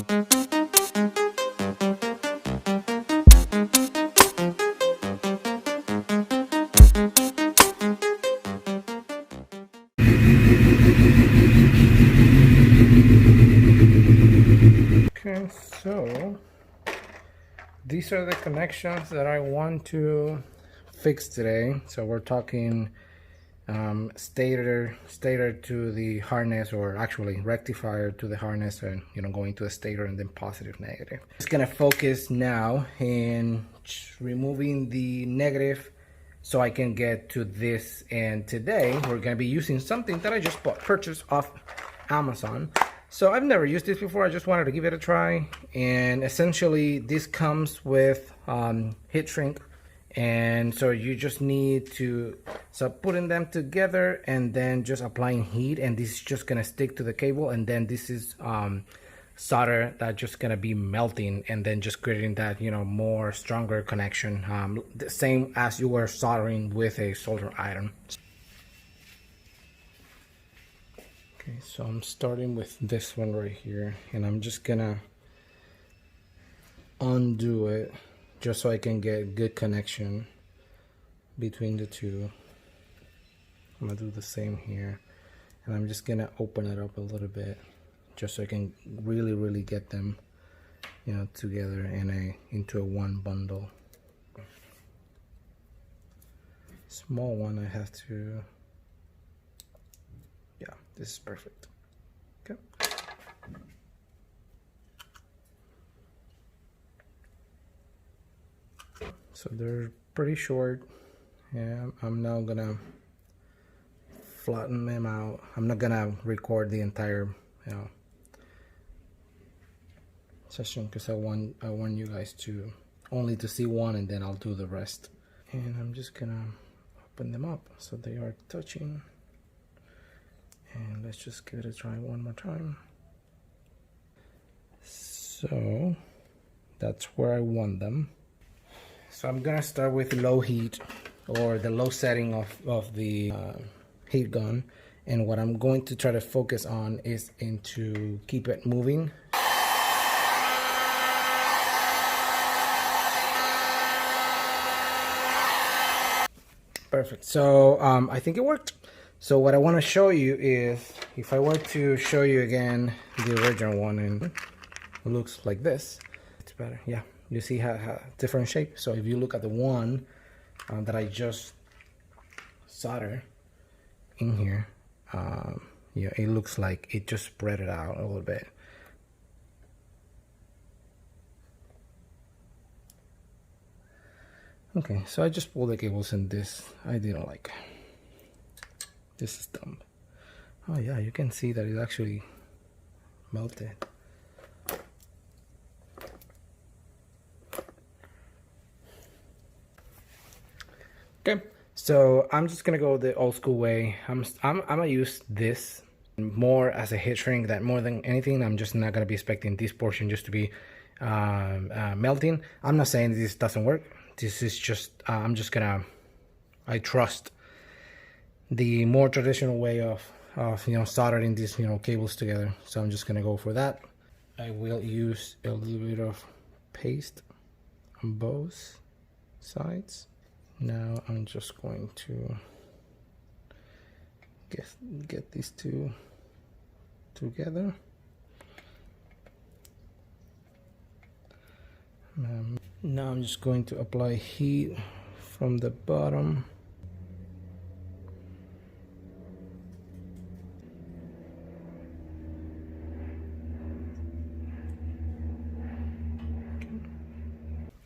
Okay, so these are the connections that I want to fix today. So we're talking stator to the harness, or actually rectifier to the harness, and going to the stator and then positive negative. Just gonna focus now in removing the negative so I can get to this. And today we're gonna be using something that I just purchased off Amazon. So I've never used this before. I just wanted to give it a try. And essentially this comes with heat shrink, and so you just need to putting them together and then just applying heat, and this is just gonna stick to the cable, and then this is solder that's just gonna be melting and then just creating that more stronger connection, the same as you were soldering with a solder iron. Okay, so I'm starting with this one right here, and I'm just gonna undo it just so I can get good connection between the two. I'm gonna do the same here, and I'm just gonna open it up a little bit just so I can really get them together into a one bundle. Small one, I have to, yeah, this is perfect. Okay. So they're pretty short, and I'm now gonna flatten them out. I'm not gonna record the entire session because I want you guys to only to see one, and then I'll do the rest. And I'm just gonna open them up so they are touching. And let's just give it a try one more time. So that's where I want them. So I'm gonna start with low heat, or the low setting of the heat gun. And what I'm going to try to focus on is to keep it moving. Perfect. So I think it worked. So what I want to show you is, if I were to show you again the original one, and it looks like this. It's better. Yeah, you see how different shape. So if you look at the one that I just soldered in here, yeah, it looks like it just spread it out a little bit. Okay, so I just pulled the cables, and this I didn't like. This is dumb. Oh yeah, you can see that it actually melted. Okay, so I'm just gonna go the old school way. I'm gonna use this more as a heat shrink. That more than anything, I'm just not gonna be expecting this portion just to be melting. I'm not saying this doesn't work. This is just I trust the more traditional way of soldering these cables together. So I'm just gonna go for that. I will use a little bit of paste on both sides. Now I'm just going to get these two together. Now I'm just going to apply heat from the bottom.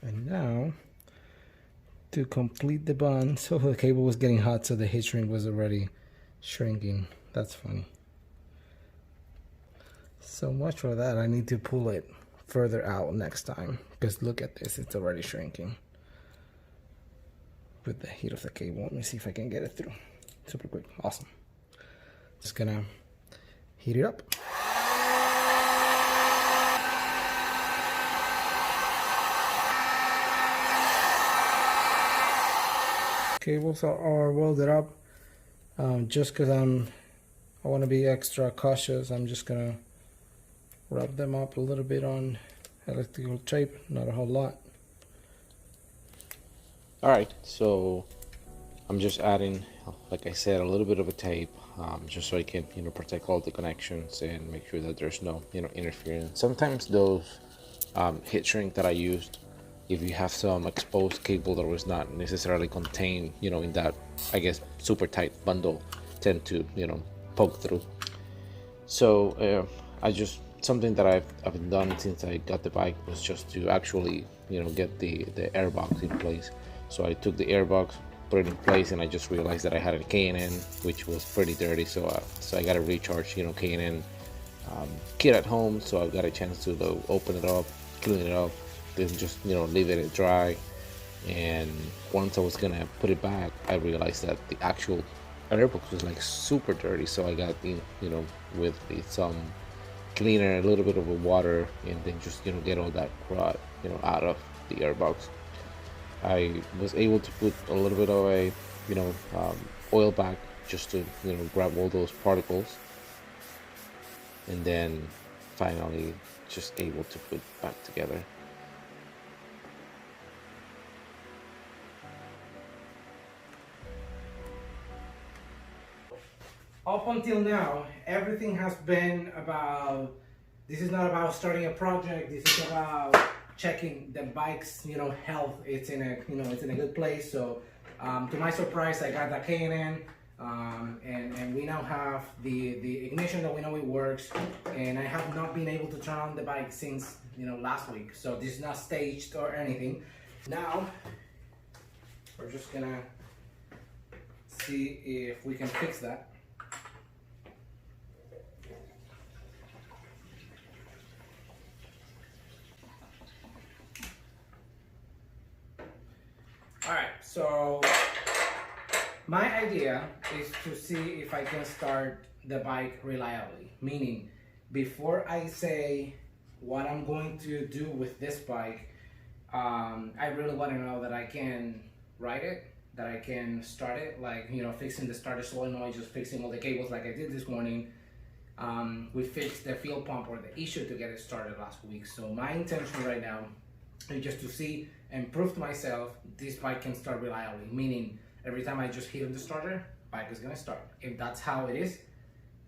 And now, to complete the bond, so the cable was getting hot, so the heat shrink was already shrinking. That's funny. So much for that. I need to pull it further out next time, because look at this, it's already shrinking with the heat of the cable. Let me see if I can get it through. Super quick. Awesome. Just gonna heat it up. Cables are welded up. Just because I want to be extra cautious, I'm just gonna Wrap them up a little bit on electrical tape, not a whole lot. Alright, so I'm just adding, like I said, a little bit of a tape, just so I can, protect all the connections and make sure that there's no, interference. Sometimes those heat shrink that I used, if you have some exposed cable that was not necessarily contained, in that, I guess, super tight bundle, tend to, poke through. So something that I've been done since I got the bike was just to actually, get the airbox in place. So I took the airbox, put it in place, and I just realized that I had a K&N, which was pretty dirty. So I got a recharge, K&N kit at home. So I got a chance to open it up, clean it up, then just leave it dry. And once I was gonna put it back, I realized that the actual airbox was like super dirty. So I got with some cleaner, a little bit of water, and then just get all that crud out of the airbox. I was able to put a little bit of a oil back just to grab all those particles, and then finally just able to put back together. Up until now, everything has been about, this is not about starting a project, this is about checking the bike's health. It's in a good place. So to my surprise, I got the K&N, and we now have the ignition that we know it works, and I have not been able to turn on the bike since last week. So this is not staged or anything. Now we're just gonna see if we can fix that. Alright, so my idea is to see if I can start the bike reliably. Meaning, before I say what I'm going to do with this bike, I really want to know that I can ride it, that I can start it, like, fixing the starter solenoid, just fixing all the cables like I did this morning. We fixed the fuel pump, or the issue to get it started, last week. So my intention right now is just to see and prove to myself this bike can start reliably, meaning every time I just hit on the starter, bike is gonna start. If that's how it is,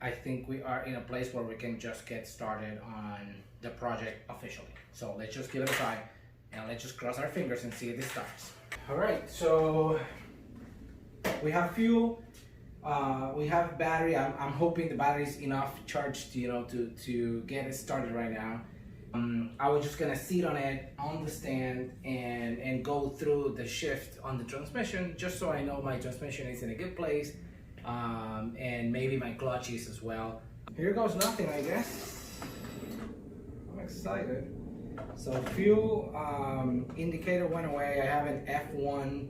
I think we are in a place where we can just get started on the project officially. So let's just give it a try, and let's just cross our fingers and see if this starts. All right, so we have fuel, we have battery. I'm hoping the battery is enough charged, to get it started right now. I was just gonna sit on it on the stand and go through the shift on the transmission, just so I know my transmission is in a good place, and maybe my clutch is as well. Here goes nothing, I guess. I'm excited. So fuel indicator went away. I have an F1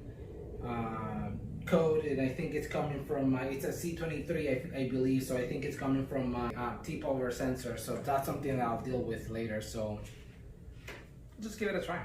code, and I think it's coming from my, it's a C23, I believe, so I think it's coming from my tip over sensor. So that's something that I'll deal with later. So just give it a try.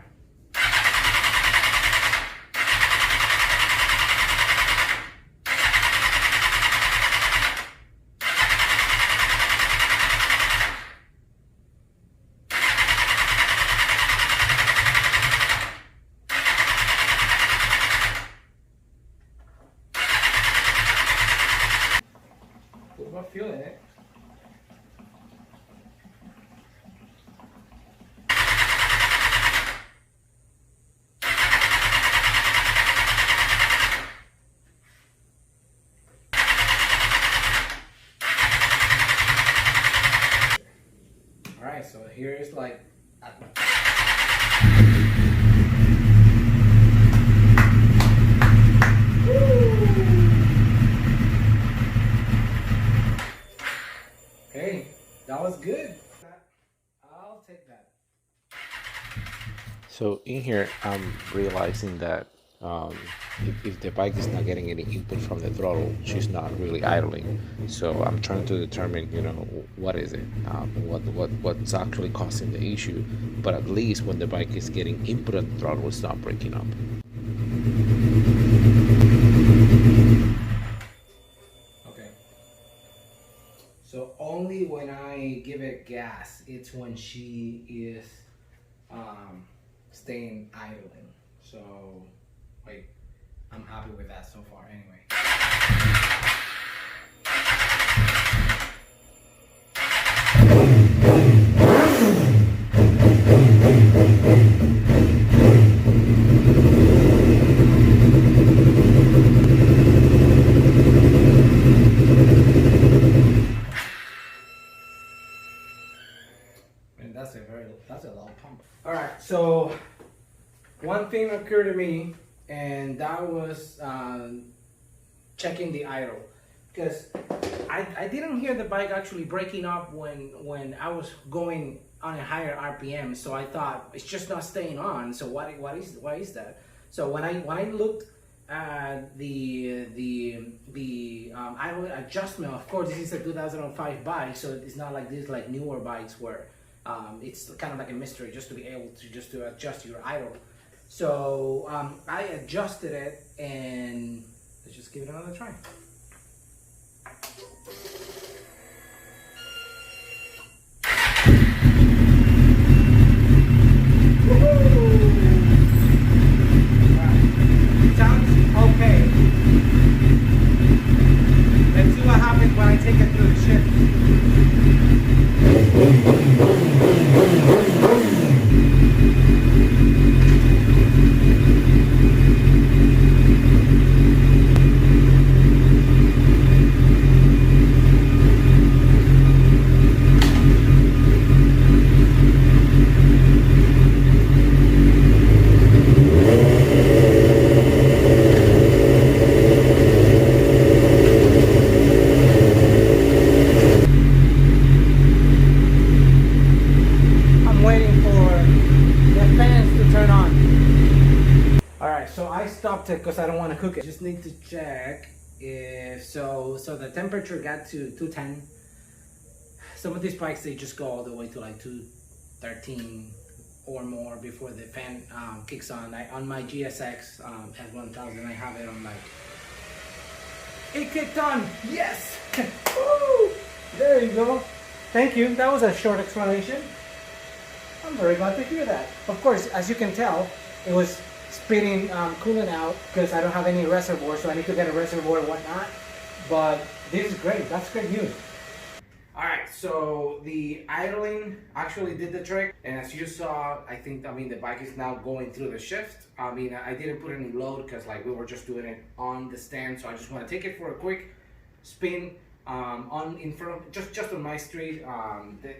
Put more fuel in it. All right, so here is like hey, that was good. I'll take that. So in here, I'm realizing that if the bike is not getting any input from the throttle, she's not really idling. So I'm trying to determine, what is it, what's actually causing the issue. But at least when the bike is getting input on the throttle, it's not breaking up. Okay. So only when I give it gas, it's when she is staying idling. So like, I'm happy with that so far anyway. And that's a long pump. All right, so one thing occurred to me, and that was checking the idle, because I didn't hear the bike actually breaking up when I was going on a higher RPM. So I thought it's just not staying on. So why is that? So when I looked at the idle adjustment, of course this is a 2005 bike, so it's not like these like newer bikes where it's kind of like a mystery just to be able to adjust your idle. So I adjusted it, and let's just give it another try. Sounds okay. Let's see what happens when I take it through the shift. Stopped it because I don't want to cook it. Just need to check if so the temperature got to 210. Some of these bikes, they just go all the way to like 213 or more before the fan kicks on. On my GSX-R750, I have it on like, it kicked on. Yes. Woo! There you go. Thank you. That was a short explanation. I'm very glad to hear that. Of course, as you can tell, it was spitting coolant out because I don't have any reservoir, so I need to get a reservoir and whatnot. But this is great. That's great news. All right, so the idling actually did the trick, and as you saw, the bike is now going through the shift. I didn't put any load because like we were just doing it on the stand, so I just want to take it for a quick spin on in front, just on my street.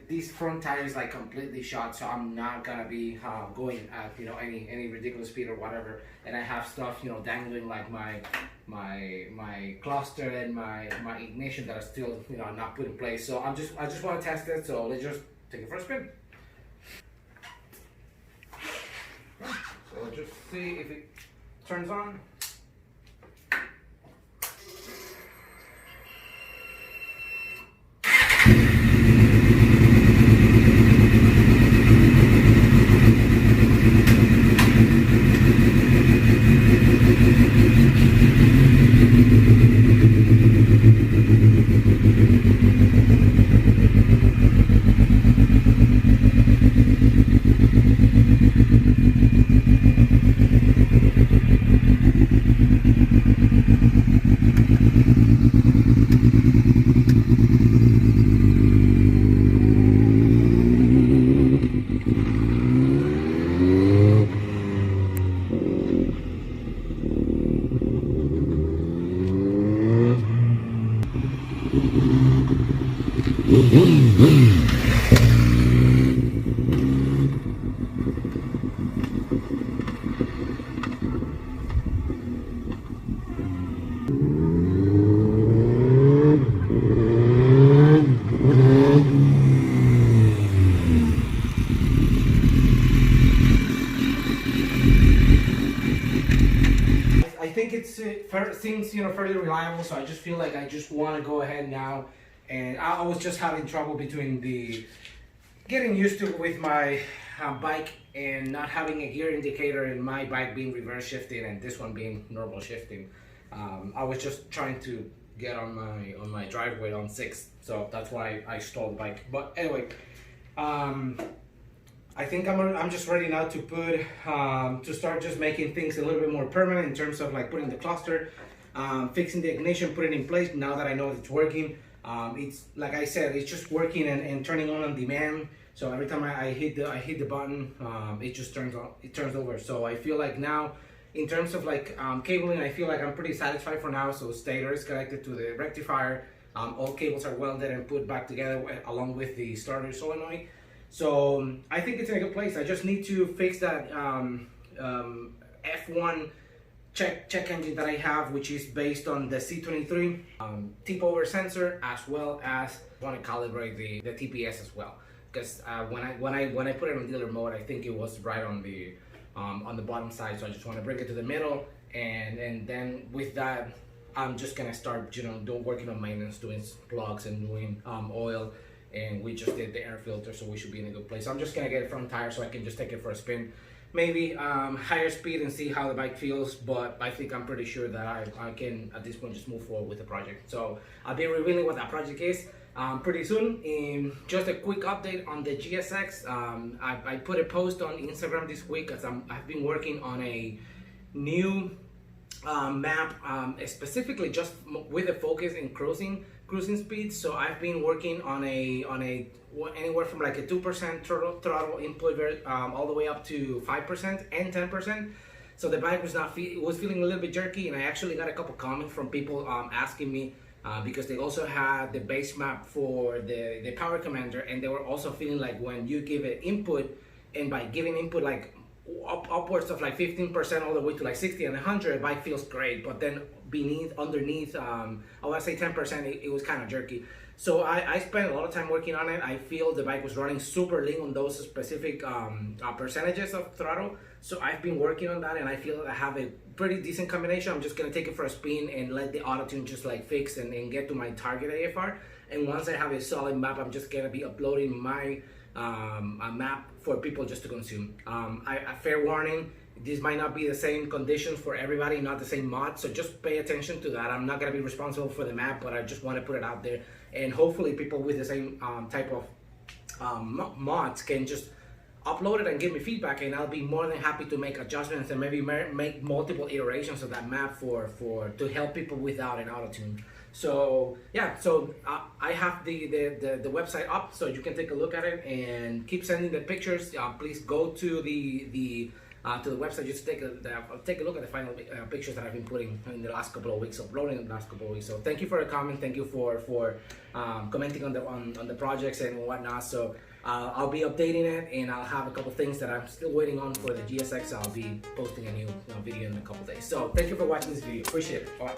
These front tires like completely shot, so I'm not gonna be going at any ridiculous speed or whatever. And I have stuff dangling like my cluster and my ignition that are still not put in place. So I just want to test it. So let's just take it for a spin. So let's just see if it turns on. I think it seems fairly reliable, so I just feel like I just want to go ahead now. And I was just having trouble between the getting used to it with my bike and not having a gear indicator, and my bike being reverse shifting and this one being normal shifting. I was just trying to get on my driveway on 6th, so that's why I stalled the bike. But anyway, I think I'm just ready now to put to start just making things a little bit more permanent in terms of like putting the cluster, fixing the ignition, putting it in place. Now that I know it's working, it's like I said, it's just working and turning on demand. So every time I hit the button, it just turns on, it turns over. So I feel like now, in terms of like cabling, I feel like I'm pretty satisfied for now. So stator is connected to the rectifier. All cables are welded and put back together along with the starter solenoid. So I think it's in a good place. I just need to fix that F1 check engine that I have, which is based on the C23 tip over sensor, as well as want to calibrate the TPS as well. Because when I put it on dealer mode, I think it was right on the bottom side. So I just want to bring it to the middle, and then with that, I'm just gonna start, working on maintenance, doing plugs and doing oil. And we just did the air filter, so we should be in a good place. I'm just gonna get a front tire so I can just take it for a spin, maybe higher speed and see how the bike feels. But I think I'm pretty sure that I can at this point just move forward with the project. So I'll be revealing what that project is pretty soon. Just a quick update on the GSX. I put a post on Instagram this week as I've been working on a new map, specifically just with a focus in cruising speed. So I've been working on a anywhere from like a 2% throttle input all the way up to 5% and 10%. So the bike was was feeling a little bit jerky, and I actually got a couple comments from people asking me because they also had the base map for the power commander, and they were also feeling like when you give it input, and by giving input like upwards of like 15% all the way to like 60 and 100, bike feels great, but then underneath I want to say 10%, it was kind of jerky. So I spent a lot of time working on it. I feel the bike was running super lean on those specific percentages of throttle. So I've been working on that, and I feel that I have a pretty decent combination. I'm just gonna take it for a spin and let the auto tune just like fix and get to my target AFR. And once I have a solid map, I'm just gonna be uploading my a map for people just to consume. A fair warning, this might not be the same conditions for everybody, not the same mod, so just pay attention to that. I'm not going to be responsible for the map, but I just want to put it out there, and hopefully people with the same type of mods can just upload it and give me feedback, and I'll be more than happy to make adjustments and maybe make multiple iterations of that map to help people without an auto tune. So yeah, so I have the website up, so you can take a look at it and keep sending the pictures. Please go to the website just take a look at the final pictures that I've been putting in the last couple of weeks, uploading in the last couple of weeks. So thank you for the comment, thank you for commenting on the projects and whatnot. So I'll be updating it, and I'll have a couple things that I'm still waiting on for the GSX. I'll be posting a new video in a couple days. So thank you for watching this video, appreciate it. Bye.